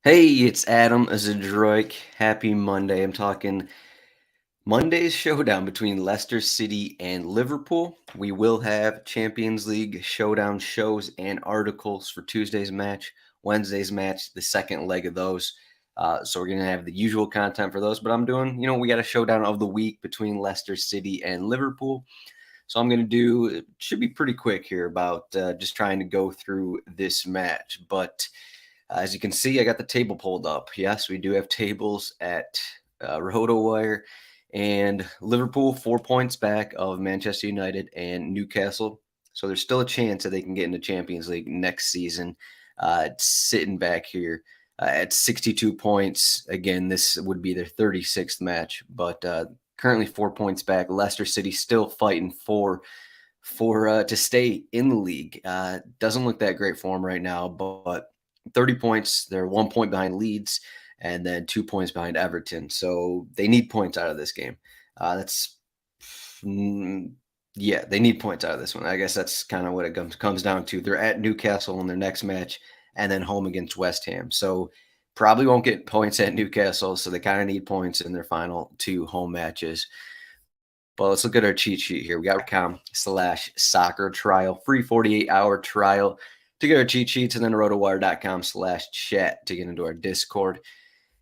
Hey, it's Adam Zdroik. Happy Monday. I'm talking Monday's showdown between Leicester City and Liverpool. We will have Champions League showdown shows and articles for Tuesday's match, Wednesday's match, the second leg of those. So we're going to have the usual content for those, but I'm doing, we got a showdown of the week between Leicester City and Liverpool. So I'm going to do, it should be pretty quick here about just trying to go through this match. But as you can see, I got the table pulled up. Yes, we do have tables at RotoWire, and Liverpool 4 points back of Manchester United and Newcastle. So there's still a chance that they can get into Champions League next season. Sitting back here at 62 points. Again, this would be their 36th match, but currently 4 points back. Leicester City still fighting for to stay in the league. Doesn't look that great for them right now, but 30 points. They're 1 point behind Leeds and then 2 points behind Everton. So they need points out of this game. Yeah, they need points out of this one. I guess that's kind of what it comes down to. They're at Newcastle in their next match and then home against West Ham. So probably won't get points at Newcastle. So they kind of need points in their final two home matches. But let's look at our cheat sheet here. We got .com/soccer trial, free 48-hour trial to get our cheat sheets, and then rotowire.com/chat to get into our Discord.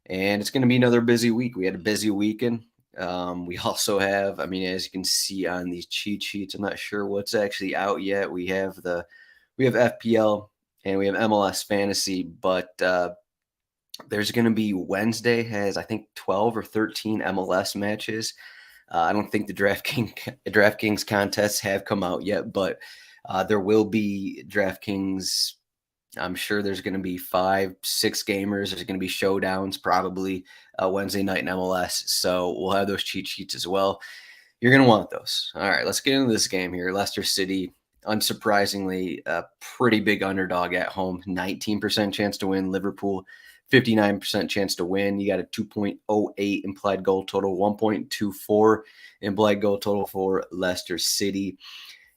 And it's going to be another busy week. We had a busy weekend. We also have, as you can see on these cheat sheets, I'm not sure what's actually out yet. We have FPL and we have MLS fantasy, but there's going to be Wednesday has, I think, 12 or 13 MLS matches. I don't think the DraftKings contests have come out yet, but there will be DraftKings. I'm sure there's going to be 5, 6 gamers. There's going to be showdowns probably Wednesday night in MLS. So we'll have those cheat sheets as well. You're going to want those. All right, let's get into this game here. Leicester City, unsurprisingly, a pretty big underdog at home. 19% chance to win. Liverpool, 59% chance to win. You got a 2.08 implied goal total, 1.24 implied goal total for Leicester City.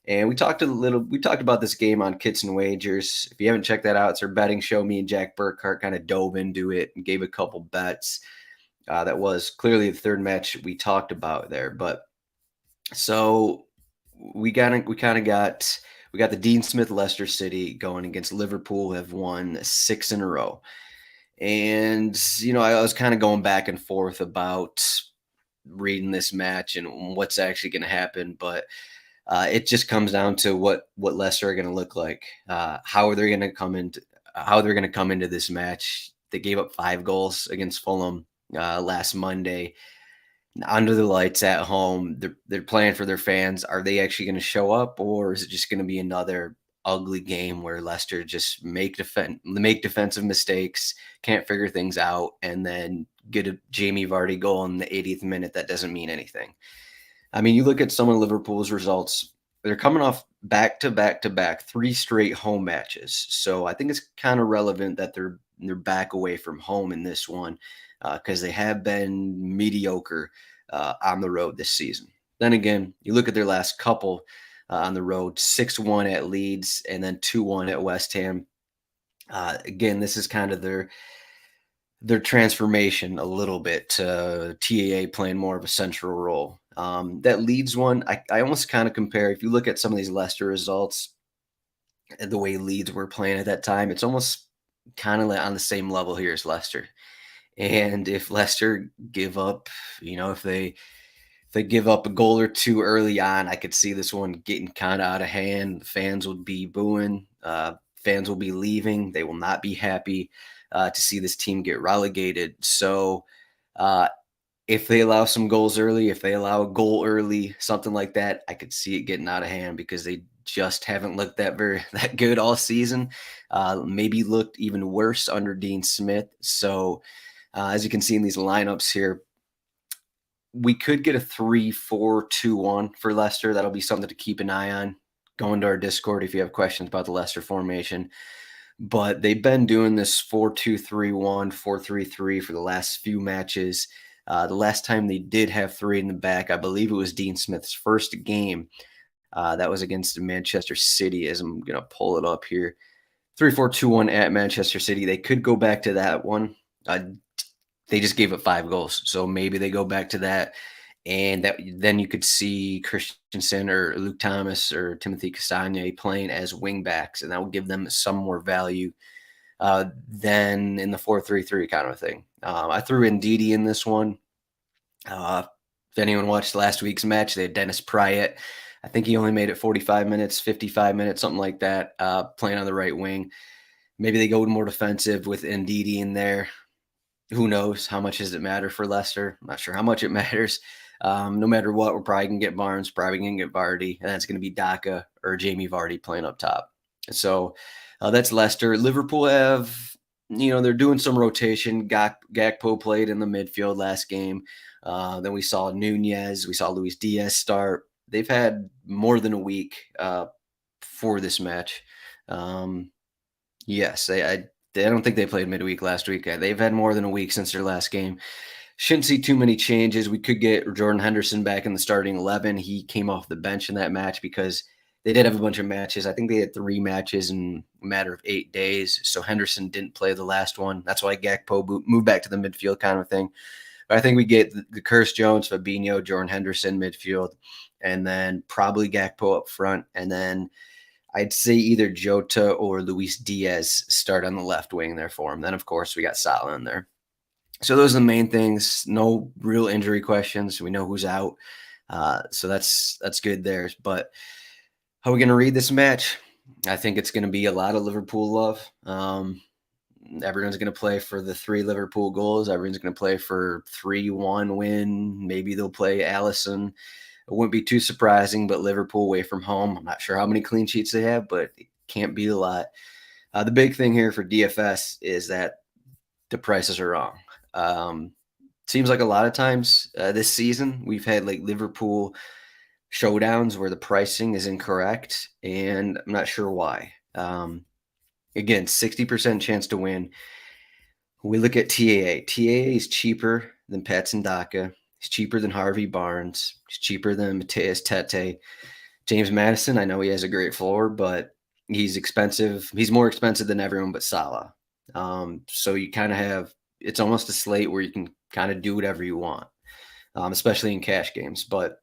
And we talked about this game on Kits and Wagers. If you haven't checked that out, it's our betting show. Me and Jack Burkhart kind of dove into it and gave a couple bets. That was clearly the third match we talked about there. But so we got the Dean Smith Leicester City going against Liverpool, have won 6 in a row. And, I was kind of going back and forth about reading this match and what's actually going to happen. But it just comes down to what Leicester are going to look like. How they're going to come into this match. They gave up 5 goals against Fulham last Monday under the lights at home. They're playing for their fans. Are they actually going to show up, or is it just going to be another ugly game where Leicester just make defensive mistakes, can't figure things out, and then get a Jamie Vardy goal in the 80th minute that doesn't mean anything? You look at some of Liverpool's results. They're coming off back-to-back 3 straight home matches. So I think it's kind of relevant that they're back away from home in this one because they have been mediocre on the road this season. Then again, you look at their last couple on the road, 6-1 at Leeds and then 2-1 at West Ham. Again, this is kind of their transformation a little bit to TAA playing more of a central role. That Leeds one, I almost kind of compare, if you look at some of these Leicester results, the way Leeds were playing at that time, it's almost kind of on the same level here as Leicester. And if Leicester give up, if they give up a goal or two early on, I could see this one getting kind of out of hand. Fans would be booing. Fans will be leaving. They will not be happy to see this team get relegated. So if they allow some goals early, if they allow a goal early, something like that, I could see it getting out of hand because they just haven't looked that good all season. Maybe looked even worse under Dean Smith. So as you can see in these lineups here, we could get a 3-4-2-1 for Leicester. That'll be something to keep an eye on. Go into our Discord if you have questions about the Leicester formation. But they've been doing this 4-2-3-1, 4-3-3 for the last few matches. The last time they did have 3 in the back, I believe it was Dean Smith's first game. That was against Manchester City, as I'm going to pull it up here. 3-4-2-1 at Manchester City. They could go back to that one. They just gave up 5 goals, so maybe they go back to that, and that then you could see Christensen or Luke Thomas or Timothy Castagne playing as wing backs, and that will give them some more value than in the 4-3-3 kind of thing. I threw in Ndidi in this one. If anyone watched last week's match, they had Dennis Pryatt. I think he only made it 45 minutes, 55 minutes, something like that, playing on the right wing. Maybe they go more defensive with Ndidi in there. Who knows? How much does it matter for Leicester? I'm not sure how much it matters. No matter what, we're probably going to get Barnes, probably going to get Vardy, and that's going to be Daka or Jamie Vardy playing up top. So that's Leicester. Liverpool have, they're doing some rotation. Gakpo played in the midfield last game. Then we saw Nunez. We saw Luis Diaz start. They've had more than a week for this match. Yes, I don't think they played midweek last week. They've had more than a week since their last game. Shouldn't see too many changes. We could get Jordan Henderson back in the starting 11. He came off the bench in that match because they did have a bunch of matches. I think they had 3 matches in a matter of 8 days. So Henderson didn't play the last one. That's why Gakpo moved back to the midfield kind of thing. But I think we get the Curtis Jones, Fabinho, Jordan Henderson midfield, and then probably Gakpo up front. And then I'd say either Jota or Luis Diaz start on the left wing there for him. Then, of course, we got Salah in there. So those are the main things. No real injury questions. We know who's out. So that's good there. But how are we going to read this match? I think it's going to be a lot of Liverpool love. Everyone's going to play for the 3 Liverpool goals. Everyone's going to play for 3-1 win. Maybe they'll play Alisson. It wouldn't be too surprising, but Liverpool away from home. I'm not sure how many clean sheets they have, but it can't be a lot. The big thing here for DFS is that the prices are wrong. Seems like a lot of times this season we've had like Liverpool showdowns where the pricing is incorrect, and I'm not sure why. Again, 60% chance to win. We look at TAA. TAA is cheaper than Patson Daka. He's cheaper than Harvey Barnes. He's cheaper than Mateus Tete. James Maddison, I know he has a great floor, but he's expensive. He's more expensive than everyone but Salah. So you kind of have, it's almost a slate where you can kind of do whatever you want, especially in cash games. But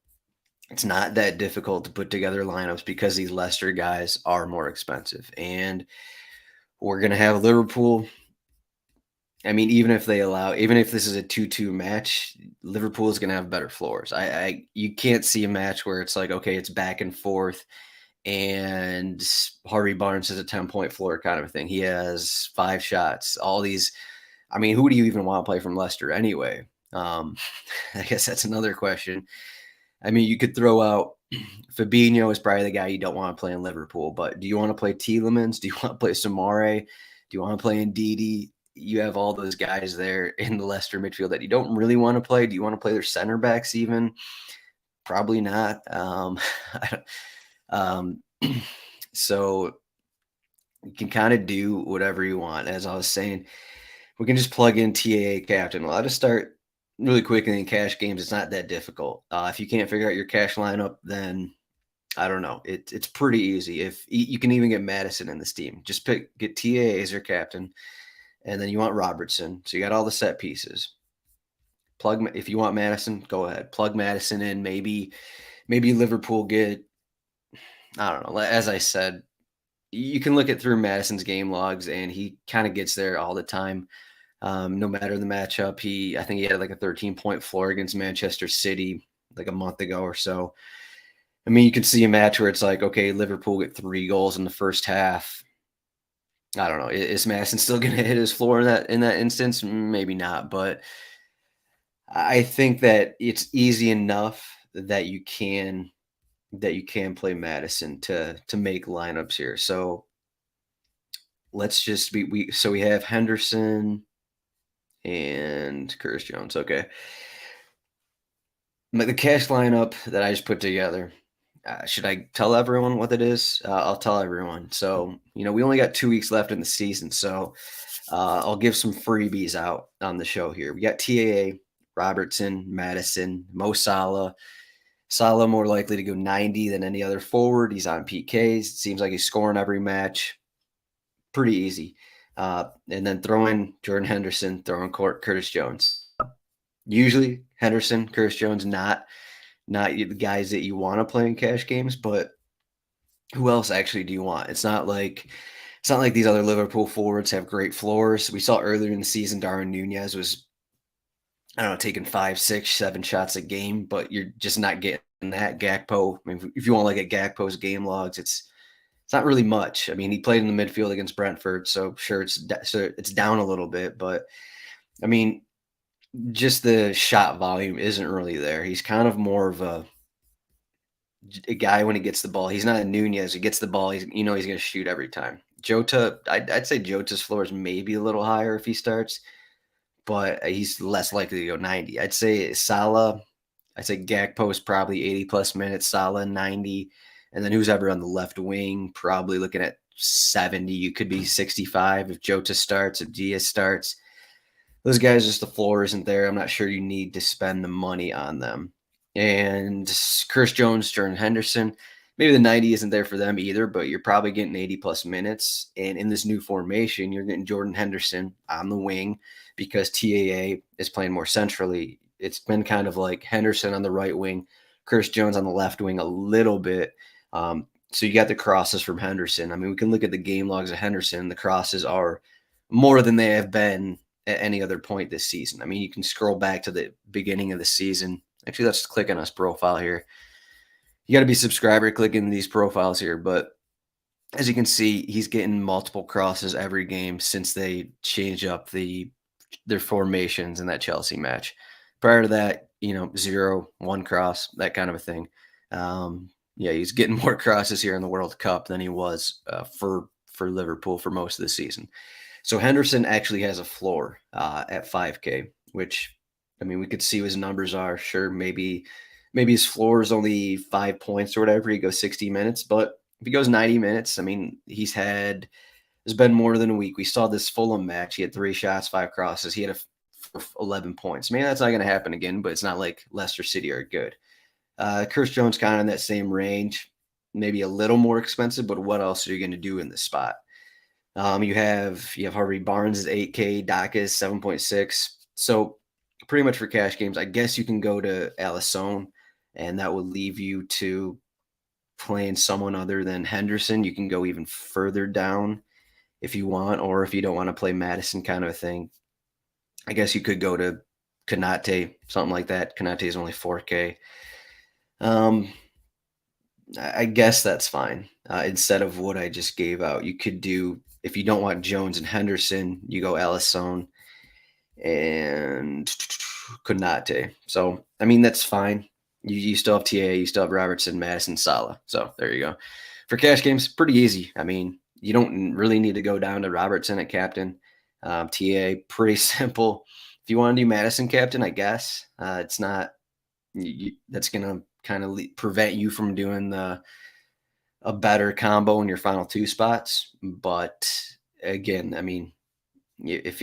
it's not that difficult to put together lineups because these Leicester guys are more expensive. And we're going to have Liverpool. I mean, even if this is a 2-2 match, Liverpool is going to have better floors. You can't see a match where it's like, okay, it's back and forth and Harvey Barnes has a 10-point floor kind of a thing. He has 5 shots, all these. I mean, who do you even want to play from Leicester anyway? I guess that's another question. I mean, you could throw out Fabinho is probably the guy you don't want to play in Liverpool, but do you want to play Tielemans? Do you want to play Samare? Do you want to play Ndidi? You have all those guys there in the Leicester midfield that you don't really want to play. Do you want to play their center backs even? Probably not. So you can kind of do whatever you want. As I was saying, we can just plug in TAA captain. Well, I'll just start really quickly in cash games. It's not that difficult. If you can't figure out your cash lineup, then I don't know. It's pretty easy. If you can even get Maddison in this team, just get TAA as your captain, and then you want Robertson. So you got all the set pieces. If you want Maddison, go ahead. Plug Maddison in. Maybe Liverpool get, I don't know. As I said, you can look at through Maddison's game logs, and he kind of gets there all the time. No matter the matchup, I think he had like a 13-point floor against Manchester City like a month ago or so. I mean, you can see a match where it's like, okay, Liverpool get 3 goals in the first half. I don't know. Is Maddison still going to hit his floor in that instance? Maybe not, but I think that it's easy enough that you can play Maddison to make lineups here. So let's just we have Henderson and Curtis Jones. Okay. The cash lineup that I just put together, should I tell everyone what it is? I'll tell everyone. So, we only got 2 weeks left in the season. So I'll give some freebies out on the show here. We got TAA, Robertson, Maddison, Mo Salah. Salah more likely to go 90 than any other forward. He's on PKs. It seems like he's scoring every match. pretty easy. And then throw in Jordan Henderson, throw in Curtis Jones. Usually Henderson, Curtis Jones, not the guys that you want to play in cash games, but who else actually do you want? It's not like these other Liverpool forwards have great floors. We saw earlier in the season Darwin Nunez was, I don't know, taking 5, 6, 7 shots a game, but you're just not getting that. Gakpo, I mean, if you want to look at Gakpo's game logs, it's not really much. I mean, he played in the midfield against Brentford, so sure it's down a little bit, but I mean, just the shot volume isn't really there. He's kind of more of a guy when he gets the ball. He's not a Nunez. He gets the ball. He's going to shoot every time. Jota, I'd say Jota's floor is maybe a little higher if he starts, but he's less likely to go 90. I'd say Salah. I'd say Gakpo is probably 80 plus minutes. Salah 90, and then who's ever on the left wing probably looking at 70. You could be 65 if Jota starts, if Diaz starts. Those guys, just the floor isn't there. I'm not sure you need to spend the money on them. And Chris Jones, Jordan Henderson, maybe the 90 isn't there for them either, but you're probably getting 80 plus minutes. And in this new formation, you're getting Jordan Henderson on the wing because TAA is playing more centrally. It's been kind of like Henderson on the right wing, Chris Jones on the left wing a little bit. So you got the crosses from Henderson. I mean, we can look at the game logs of Henderson. The crosses are more than they have been at any other point this season. I mean, you can scroll back to the beginning of the season. Actually, let's click on his profile here. You got to be subscriber clicking these profiles here, but as you can see, he's getting multiple crosses every game since they changed up their formations in that Chelsea match. Prior to that, 0, 1 cross, that kind of a thing. Yeah, he's getting more crosses here in the World Cup than he was for Liverpool for most of the season. So Henderson actually has a floor at 5K, which, I mean, we could see what his numbers are. Sure, maybe his floor is only 5 points or whatever. He goes 60 minutes, but if he goes 90 minutes, I mean, there's been more than a week. We saw this Fulham match. He had 3 shots, 5 crosses. He had 11 points. Maybe that's not going to happen again, but it's not like Leicester City are good. Chris Jones kind of in that same range, maybe a little more expensive, but what else are you going to do in this spot? You have Harvey Barnes is 8K, Daka is 7.6. So pretty much for cash games, I guess you can go to Alisson, and that would leave you to playing someone other than Henderson. You can go even further down if you want, or if you don't want to play Maddison kind of a thing. I guess you could go to Konate, something like that. Konate is only 4K. I guess that's fine. Instead of what I just gave out, you could do, if you don't want Jones and Henderson, you go Alisson and Konate. So, I mean, that's fine. You still have TA, you still have Robertson, Maddison, Salah. So there you go. For cash games, pretty easy. I mean, you don't really need to go down to Robertson at captain. TA, pretty simple. If you want to do Maddison captain, I guess it's not. That's going to kind of prevent you from doing a better combo in your final 2 spots. But again, I mean, if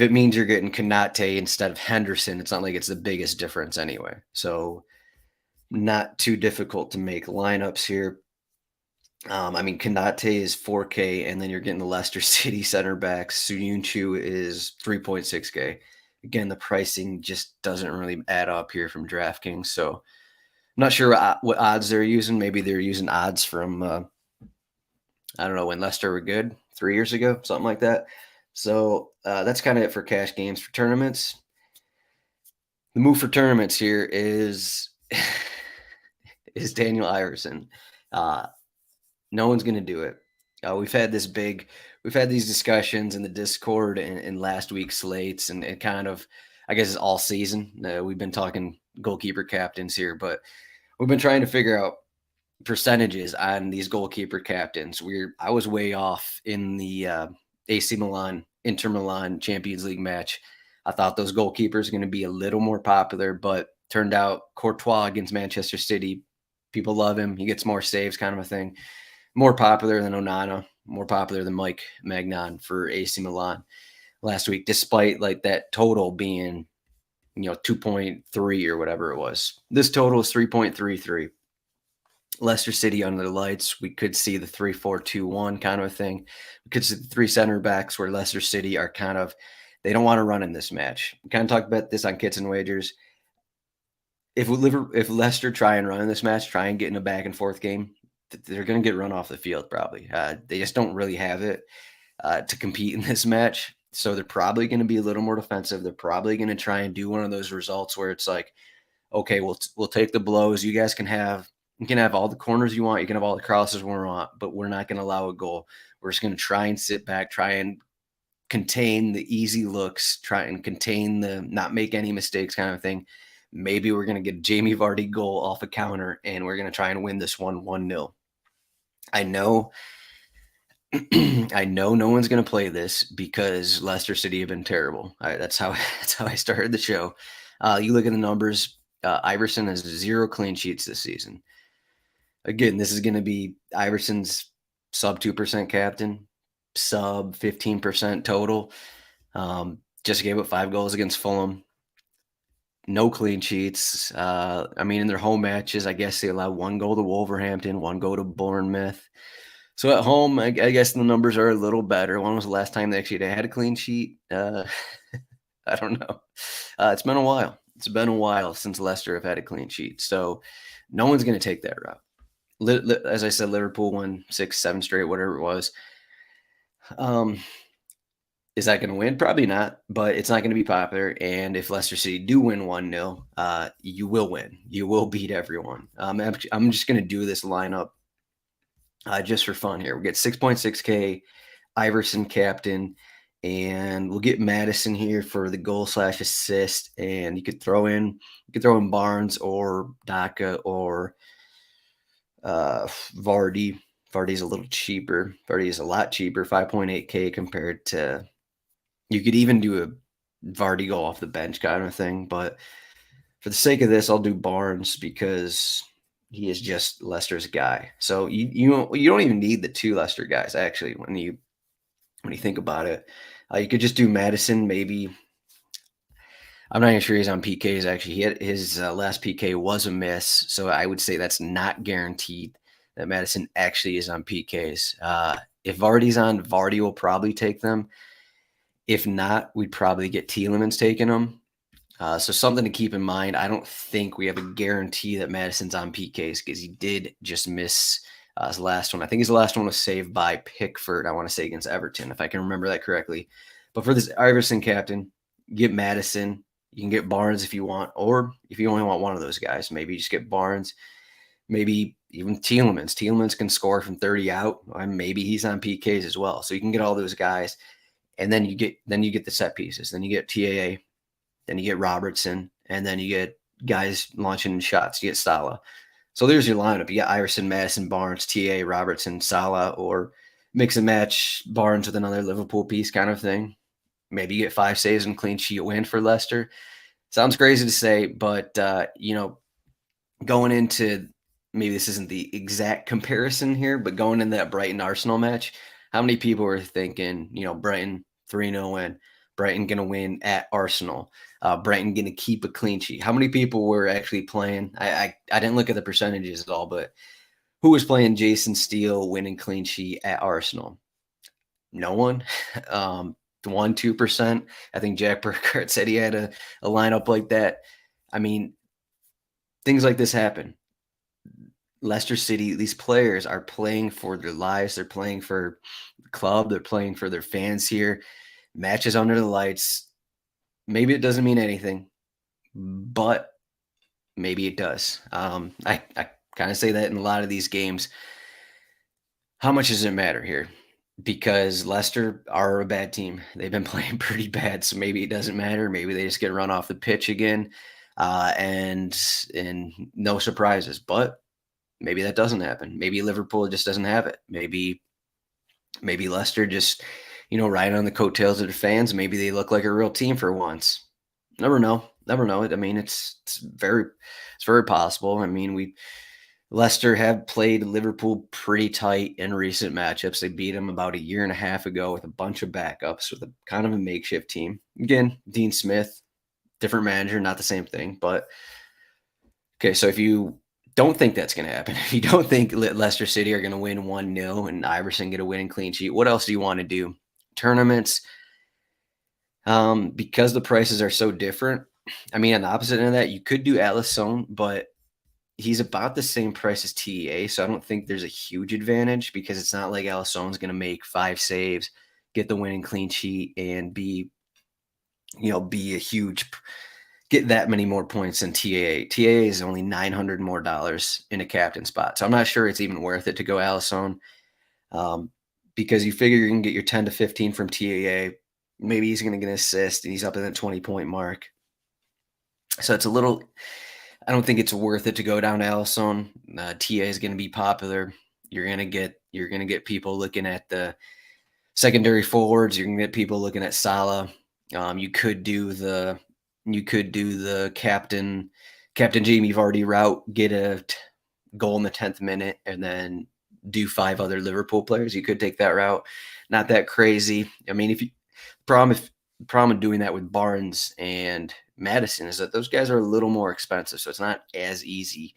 it means you're getting Konate instead of Henderson, it's not like it's the biggest difference anyway. So not too difficult to make lineups here. I mean, Konate is 4K, and then you're getting the Leicester City center backs. Suyuncu is 3.6K. Again, the pricing just doesn't really add up here from DraftKings. So I'm not sure what odds they're using. Maybe they're using odds from, I don't know, when Leicester were good 3 years ago, something like that. So that's kind of it for cash games. For tournaments, the move for tournaments here is Daniel Iverson. No one's going to do it. We've had these discussions in the Discord and last week's slates and kind of, I guess, it's all season. We've been talking goalkeeper captains here, but we've been trying to figure out percentages on these goalkeeper captains. I was way off in the AC Milan, Inter Milan Champions League match. I thought those goalkeepers are going to be a little more popular, but turned out Courtois against Manchester City. People love him. He gets more saves, kind of a thing. More popular than Onana, more popular than Mike Magnan for AC Milan last week, despite like that total being, 2.3 or whatever it was. This total is 3.33. Leicester City under the lights. We could see the 3-4-2-1 kind of a thing. We could see the three center backs where Leicester City are kind of, they don't want to run in this match. We kind of talked about this on Kits and Wagers. If Leicester try and run in this match, try and get in a back and forth game, they're going to get run off the field probably. They just don't really have it to compete in this match. So they're probably going to be a little more defensive. They're probably going to try and do one of those results where it's like, okay, we'll take the blows. You guys can have all the corners you want. You can have all the crosses we want, but we're not going to allow a goal. We're just going to try and sit back, try and contain the easy looks, try and contain the not make any mistakes kind of thing. Maybe we're going to get a Jamie Vardy goal off a counter, and we're going to try and win this one 1-0. I know I know no one's going to play this because Leicester City have been terrible. That's how I started the show. You look at the numbers. Iverson has 0 clean sheets this season. Again, this is going to be Iverson's sub 2% captain, sub 15% total. Just gave up 5 goals against Fulham. No clean sheets. In their home matches, I guess they allowed 1 goal to Wolverhampton, 1 goal to Bournemouth. So at home, I guess the numbers are a little better. When was the last time they actually had a clean sheet? I don't know. It's been a while. It's been a while since Leicester have had a clean sheet. So no one's going to take that route. As I said, Liverpool won 6, 7 straight, whatever it was. Is that going to win? Probably not, but it's not going to be popular. And if Leicester City do win 1-0, you will win. You will beat everyone. I'm just going to do this lineup just for fun here. We get 6.6K, Iverson captain, and we'll get Maddison here for the goal/assist. And you could throw in Barnes or Daka or Vardy. Vardy's a little cheaper. Vardy is a lot cheaper, 5.8K compared to. You could even do a Vardy go off the bench kind of thing, but for the sake of this, I'll do Barnes because he is just Leicester's guy. So you don't even need the 2 Leicester guys actually when you think about it. You could just do Maddison maybe. I'm not even sure he's on PKs actually. His last PK was a miss, so I would say that's not guaranteed that Maddison actually is on PKs. If Vardy's on, Vardy will probably take them. If not, we'd probably get Tielemans taking them. So something to keep in mind. I don't think we have a guarantee that Maddison's on PKs because he did just miss his last one. I think his last one was saved by Pickford, I want to say, against Everton, if I can remember that correctly. But for this Iverson captain, get Maddison. You can get Barnes if you want, or if you only want one of those guys, maybe just get Barnes. Maybe even Tielemans. Tielemans can score from 30 out. Maybe he's on PKs as well. So you can get all those guys. And then you get the set pieces. Then you get TAA, then you get Robertson, and then you get guys launching shots. You get Salah. So there's your lineup. You got Iverson, Maddison, Barnes, TAA, Robertson, Salah, or mix and match Barnes with another Liverpool piece kind of thing. Maybe you get 5 saves and clean sheet win for Leicester. Sounds crazy to say, but going into, maybe this isn't the exact comparison here, but going in that Brighton Arsenal match, how many people were thinking, Brighton 3-0 win, Brighton going to win at Arsenal, Brighton going to keep a clean sheet? How many people were actually playing? I didn't look at the percentages at all, but who was playing Jason Steele winning clean sheet at Arsenal? No one. 1-2%. I think Jack Burkhardt said he had a lineup like that. Things like this happen. Leicester City, these players are playing for their lives. They're playing for the club. They're playing for their fans here. Matches under the lights. Maybe it doesn't mean anything, but maybe it does. I kind of say that in a lot of these games. How much does it matter here? Because Leicester are a bad team. They've been playing pretty bad, so maybe it doesn't matter. Maybe they just get run off the pitch again, and no surprises. But maybe that doesn't happen. Maybe Liverpool just doesn't have it. Maybe Leicester just, riding on the coattails of their fans. Maybe they look like a real team for once. Never know. It's very possible. Leicester have played Liverpool pretty tight in recent matchups. They beat them about a year and a half ago with a bunch of backups with a kind of a makeshift team. Again, Dean Smith, different manager, not the same thing. But okay, so if you don't think that's going to happen. If you don't think Leicester City are going to win 1-0 and Iverson get a winning clean sheet, what else do you want to do? Tournaments, because the prices are so different. I mean, on the opposite end of that, you could do Alisson, but he's about the same price as TEA, so I don't think there's a huge advantage because it's not like Alisson's going to make 5 saves, get the winning clean sheet, and be a huge get that many more points than TAA. TAA is only $900 more in a captain spot, so I'm not sure it's even worth it to go Alisson, because you figure you're going to get your 10 to 15 from TAA. Maybe he's going to get an assist, and he's up in that 20-point mark. So it's a little. I don't think it's worth it to go down to Alisson. TA is going to be popular. You're going to get people looking at the secondary forwards. You're going to get people looking at Salah. You could do the captain Jamie Vardy route, get a goal in the 10th minute, and then do 5 other Liverpool players. You could take that route. Not that crazy. I mean, problem with doing that with Barnes and Maddison is that those guys are a little more expensive, so it's not as easy.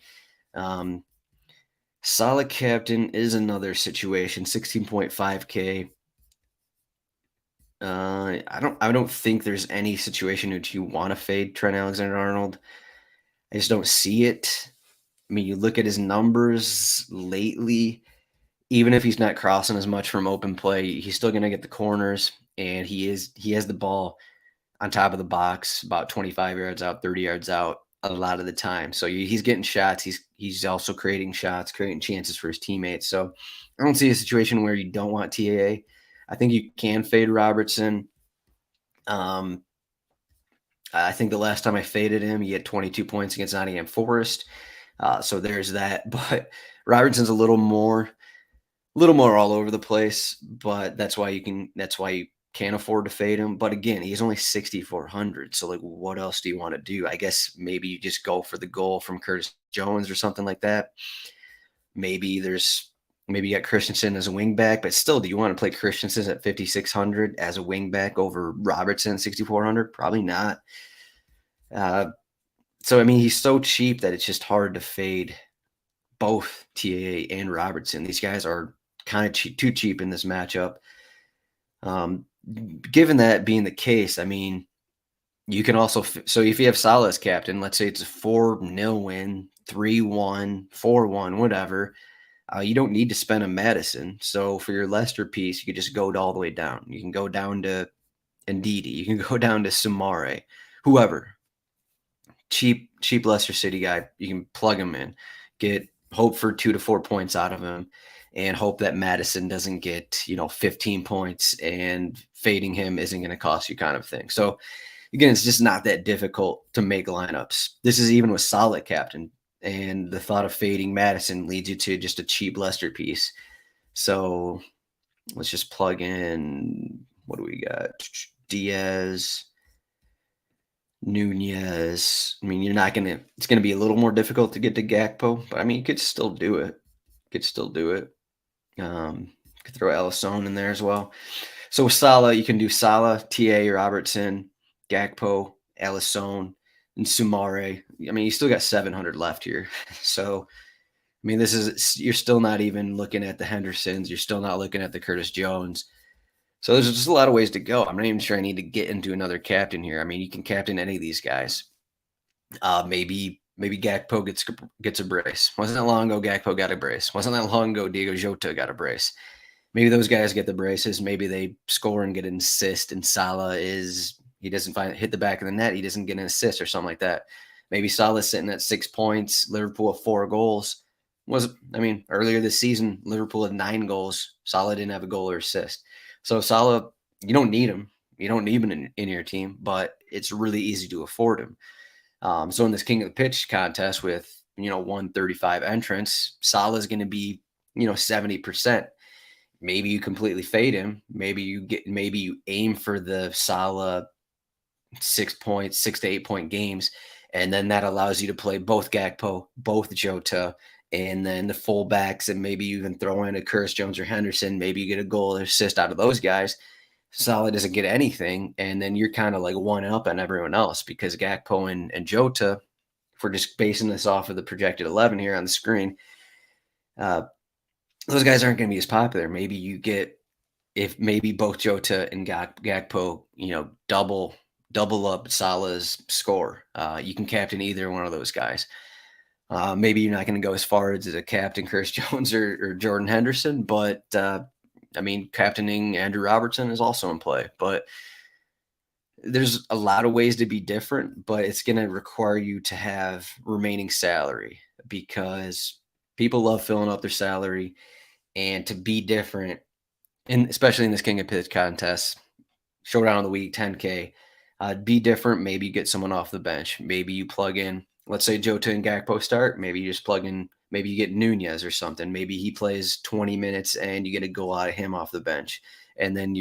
Solid captain is another situation, 16.5K. I don't think there's any situation in which you want to fade Trent Alexander-Arnold. I just don't see it. I mean, you look at his numbers lately, even if he's not crossing as much from open play, he's still going to get the corners, and he has the ball on top of the box, about 25 yards out, 30 yards out a lot of the time. So he's getting shots. He's also creating shots, creating chances for his teammates. So I don't see a situation where you don't want TAA. I think you can fade Robertson. I think the last time I faded him, he had 22 points against Nottingham Forest. So there's that. But Robertson's a little more all over the place. But that's why you can't afford to fade him. But again, he's only 6,400. So like, what else do you want to do? I guess maybe you just go for the goal from Curtis Jones or something like that. Maybe you got Christensen as a wing back, but still, do you want to play Christensen at 5,600 as a wing back over Robertson 6,400? Probably not. So I mean, he's so cheap that it's just hard to fade both TAA and Robertson. These guys are kind of too cheap in this matchup. Given that being the case, I mean, you can also so if you have Salah as captain, let's say it's a 4-0 win, 3-1, 4-1, whatever. You don't need to spend a Maddison. So for your Leicester piece, you could just go all the way down. You can go down to Ndidi. You can go down to Samare, whoever. Cheap Leicester City guy. You can plug him in, hope for 2 to 4 points out of him, and hope that Maddison doesn't get 15 points, and fading him isn't going to cost you, kind of thing. So again, it's just not that difficult to make lineups. This is even with solid captain. And the thought of fading Maddison leads you to just a cheap Leicester piece. So let's just plug in, what do we got? Diaz, Nunez. I mean, it's going to be a little more difficult to get to Gakpo, but I mean, you could still do it. Could throw Alisson in there as well. So with Salah, you can do Salah, TA, Robertson, Gakpo, Alisson, and Sumare. I mean, you still got 700 left here. So, I mean, you're still not even looking at the Hendersons. You're still not looking at the Curtis Jones. So there's just a lot of ways to go. I'm not even sure I need to get into another captain here. I mean, you can captain any of these guys. Maybe Gakpo gets a brace. Wasn't that long ago Gakpo got a brace? Wasn't that long ago Diego Jota got a brace? Maybe those guys get the braces. Maybe they score and get an assist, and Salah he doesn't hit the back of the net. He doesn't get an assist or something like that. Maybe Salah's sitting at 6 points. Liverpool have 4 goals. Earlier this season, Liverpool had 9 goals. Salah didn't have a goal or assist. So Salah, you don't need him. You don't need him in your team, but it's really easy to afford him. So in this King of the Pitch contest with 135 entrants, Salah's going to be 70%. Maybe you completely fade him. Maybe you aim for the Salah 6 points, 6 to 8 point games, and then that allows you to play both Gakpo, both Jota, and then the fullbacks, and maybe you even throw in a Curtis Jones or Henderson. Maybe you get a goal or assist out of those guys. Salah doesn't get anything, and then you're kind of like one up on everyone else because Gakpo and Jota, if we're just basing this off of the projected 11 here on the screen, uh, those guys aren't going to be as popular. Maybe you get, if maybe both Jota and Gakpo, double up Salah's score. You can captain either one of those guys. Maybe you're not going to go as far as a captain Chris Jones or Jordan Henderson, but captaining Andrew Robertson is also in play. But there's a lot of ways to be different, but it's going to require you to have remaining salary because people love filling up their salary, and to be different, and especially in this King of Pitch contest, showdown of the week, 10K, be different. Maybe get someone off the bench. Maybe you plug in, let's say Jota and Gakpo start. Maybe you just plug in, maybe you get Nunez or something. Maybe he plays 20 minutes and you get a goal out of him off the bench. And then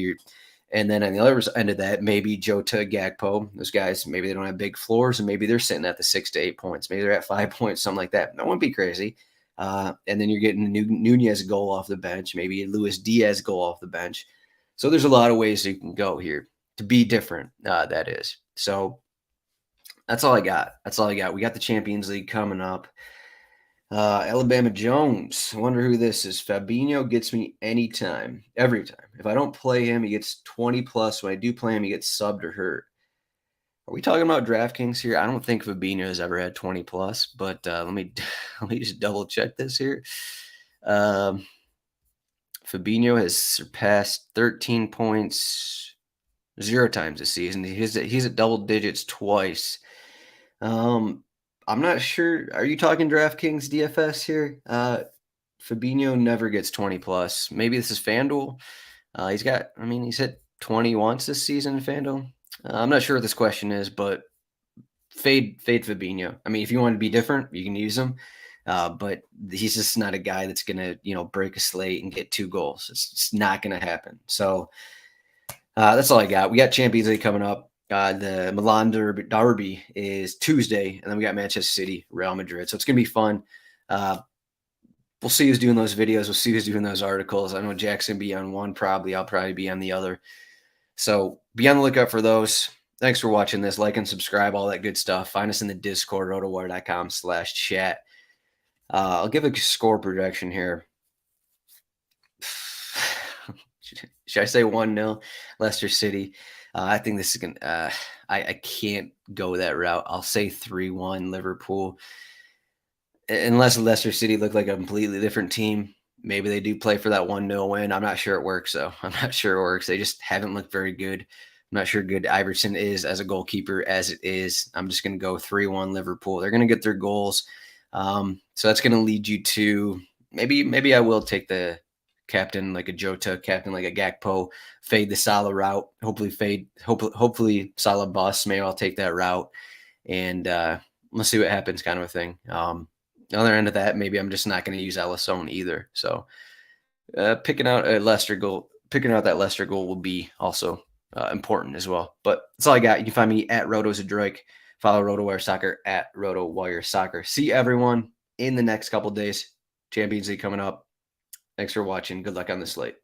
on the other end of that, maybe Jota, Gakpo, those guys, maybe they don't have big floors, and maybe they're sitting at the 6 to 8 points. Maybe they're at 5 points, something like that. That wouldn't be crazy. And then you're getting a Nunez goal off the bench, maybe a Luis Diaz goal off the bench. So there's a lot of ways you can go here to be different. That is. So that's all I got. We got the Champions League coming up. Alabama Jones. I wonder who this is. Fabinho gets me anytime, every time. If I don't play him, he gets 20 plus. When I do play him, he gets subbed or hurt. Are we talking about DraftKings here? I don't think Fabinho has ever had 20 plus, but let me just double check this here. Fabinho has surpassed 13 points 0 times this season. He's at double digits twice. I'm not sure. Are you talking DraftKings DFS here? Fabinho never gets 20 plus. Maybe this is FanDuel. He's hit 20 once this season in FanDuel. I'm not sure what this question is, but fade Fabinho. I mean, if you want to be different, you can use him. But he's just not a guy that's going to, break a slate and get 2 goals. It's just not going to happen. So that's all I got. We got Champions League coming up. The Milan Derby is Tuesday, and then we got Manchester City, Real Madrid. So it's going to be fun. We'll see who's doing those videos. We'll see who's doing those articles. I know Jack's going to be on one probably. I'll probably be on the other. So be on the lookout for those. Thanks for watching this. Like and subscribe, all that good stuff. Find us in the Discord, rotowire.com/chat. I'll give a score projection here. Should I say 1-0 Leicester City? I think this is going to I can't go that route. I'll say 3-1 Liverpool. Unless Leicester City look like a completely different team. Maybe they do play for that 1-0 win. I'm not sure it works, though. I'm not sure it works. They just haven't looked very good. I'm not sure good Iverson is as a goalkeeper as it is. I'm just going to go 3-1 Liverpool. They're going to get their goals. So that's going to lead you to maybe I will take the captain like a Jota, captain like a Gakpo, fade the Salah route. Hopefully Salah busts. Maybe I'll take that route, and let's see what happens, kind of a thing. The other end of that, maybe I'm just not going to use Alisson either. So picking out that Leicester goal will be also important as well. But that's all I got. You can find me at Zdroik. Follow RotoWire Soccer at RotoWire Soccer. See everyone in the next couple days. Champions League coming up. Thanks for watching. Good luck on the slate.